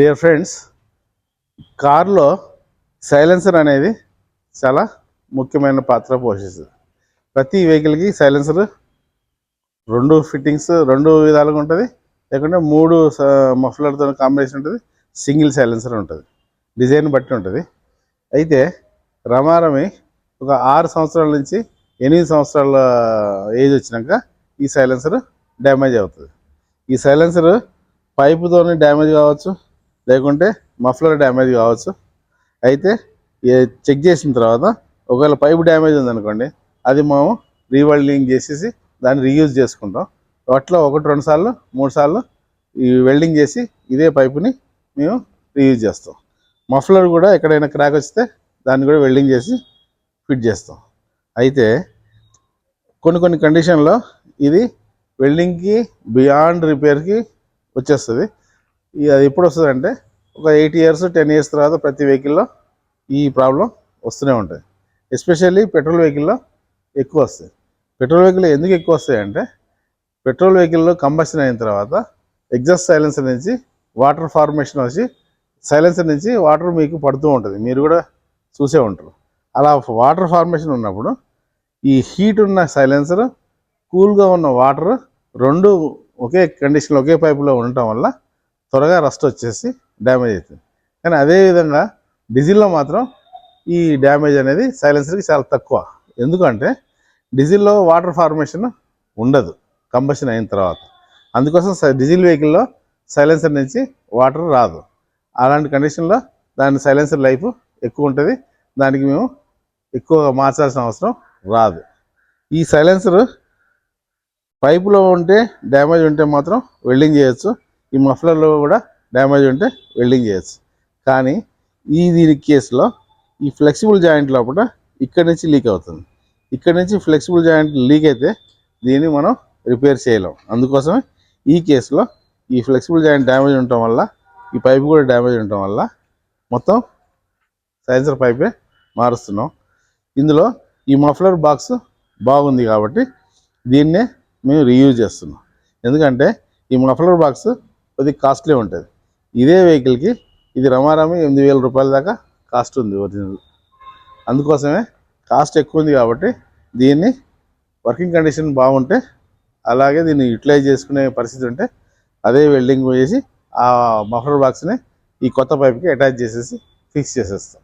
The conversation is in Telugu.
డియర్ ఫ్రెండ్స్, కార్లో సైలెన్సర్ అనేది చాలా ముఖ్యమైన పాత్ర పోషిస్తుంది. ప్రతి వెహికల్కి సైలెన్సర్ రెండు విధాలుగా ఉంటుంది. లేకుంటే మూడు మఫ్లర్తో కాంబినేషన్ ఉంటుంది. సింగిల్ సైలెన్సర్ ఉంటుంది. డిజైన్ బట్టి ఉంటుంది. అయితే రమారమి ఒక 6 సంవత్సరాల నుంచి 8 సంవత్సరాల ఏజ్ వచ్చినాక ఈ సైలెన్సర్ డ్యామేజ్ అవుతుంది. ఈ సైలెన్సర్ పైపుతోనే డ్యామేజ్ కావచ్చు, లేకుంటే మఫ్లర్ డ్యామేజ్ కావచ్చు. అయితే చెక్ చేసిన తర్వాత ఒకవేళ పైపు డ్యామేజ్ ఉందనుకోండి, అది మేము రీవెల్డింగ్ చేసేసి దాన్ని రీయూజ్ చేసుకుంటాం. అట్లా 1-2 సార్లు 3 సార్లు ఈ వెల్డింగ్ చేసి ఇదే పైపుని మేము రీయూజ్ చేస్తాం. మఫ్లర్ కూడా ఎక్కడైనా క్రాక్ వస్తే దాన్ని కూడా వెల్డింగ్ చేసి ఫిట్ చేస్తాం. అయితే కొన్ని కండిషన్లో ఇది వెల్డింగ్కి బియాండ్ రిపేర్కి వచ్చేస్తుంది. అది ఎప్పుడు వస్తుంది అంటే ఒక 8 years 10 years తర్వాత ప్రతి వెహికల్లో ఈ ప్రాబ్లం వస్తూనే ఉంటుంది. ఎస్పెషల్లీ పెట్రోల్ వెహికల్లో ఎక్కువ వస్తాయి. పెట్రోల్ వెహికల్ ఎందుకు ఎక్కువ వస్తాయి అంటే, పెట్రోల్ వెహికల్లో కంబషన్ అయిన తర్వాత ఎగ్జాస్ట్ సైలెన్సర్ నుంచి వాటర్ ఫార్మేషన్ వచ్చి సైలెన్సర్ నుంచి వాటర్ మీకు పడుతూ ఉంటుంది. మీరు కూడా చూసే ఉంటారు. అలా వాటర్ ఫార్మేషన్ ఉన్నప్పుడు ఈ హీట్ ఉన్న సైలెన్సర్, కూల్గా ఉన్న వాటర్ రెండు ఒకే కండిషన్లో ఒకే పైపులో ఉండటం వల్ల త్వరగా రస్ట్ వచ్చేసి డ్యామేజ్ అవుతుంది. కానీ అదేవిధంగా డీజిల్లో మాత్రం ఈ డ్యామేజ్ అనేది సైలెన్సర్కి చాలా తక్కువ. ఎందుకంటే డీజిల్లో వాటర్ ఫార్మేషన్ ఉండదు కంబషన్ అయిన తర్వాత. అందుకోసం డీజిల్ వెహికల్లో సైలెన్సర్ నుంచి వాటర్ రాదు. అలాంటి కండిషన్లో దాని సైలెన్సర్ లైఫ్ ఎక్కువ ఉంటుంది. దానికి మేము ఎక్కువగా మార్చాల్సిన అవసరం రాదు. ఈ సైలెన్సర్ పైపులో ఉంటే డ్యామేజ్ ఉంటే మాత్రం వెల్డింగ్ చేయొచ్చు. ఈ మఫ్లర్లో కూడా డ్యామేజ్ ఉంటే వెల్డింగ్ చేయొచ్చు. కానీ దీని కేసులో ఈ ఫ్లెక్సిబుల్ జాయింట్ లోపల ఇక్కడి నుంచి లీక్ అవుతుంది. ఇక్కడి నుంచి ఫ్లెక్సిబుల్ జాయింట్ లీక్ అయితే దీన్ని మనం రిపేర్ చేయలేం. అందుకోసమే ఈ కేసులో ఈ ఫ్లెక్సిబుల్ జాయింట్ డ్యామేజ్ ఉండటం వల్ల, ఈ పైపు కూడా డ్యామేజ్ ఉండటం వల్ల మొత్తం సైలెన్సర్ పైపే మారుస్తున్నాం. ఇందులో ఈ మఫ్లర్ బాక్స్ బాగుంది కాబట్టి దీన్నే మేము రీయూజ్ చేస్తున్నాం. ఎందుకంటే ఈ మఫ్లర్ బాక్స్ కొద్దిగా కాస్ట్లీ ఉంటుంది. ఇదే వెహికల్కి ఇది రమారమి 8,000 రూపాయల దాకా కాస్ట్ ఉంది ఒరిజినల్. అందుకోసమే కాస్ట్ ఎక్కువ ఉంది కాబట్టి దీన్ని వర్కింగ్ కండిషన్ బాగుంటే, అలాగే దీన్ని యూటిలైజ్ చేసుకునే పరిస్థితి ఉంటే అదే వెల్డింగ్ చేసి ఆ మఫ్లర్ బాక్స్ని ఈ కొత్త పైప్కి అటాచ్ చేసేసి ఫిక్స్ చేసేస్తాం.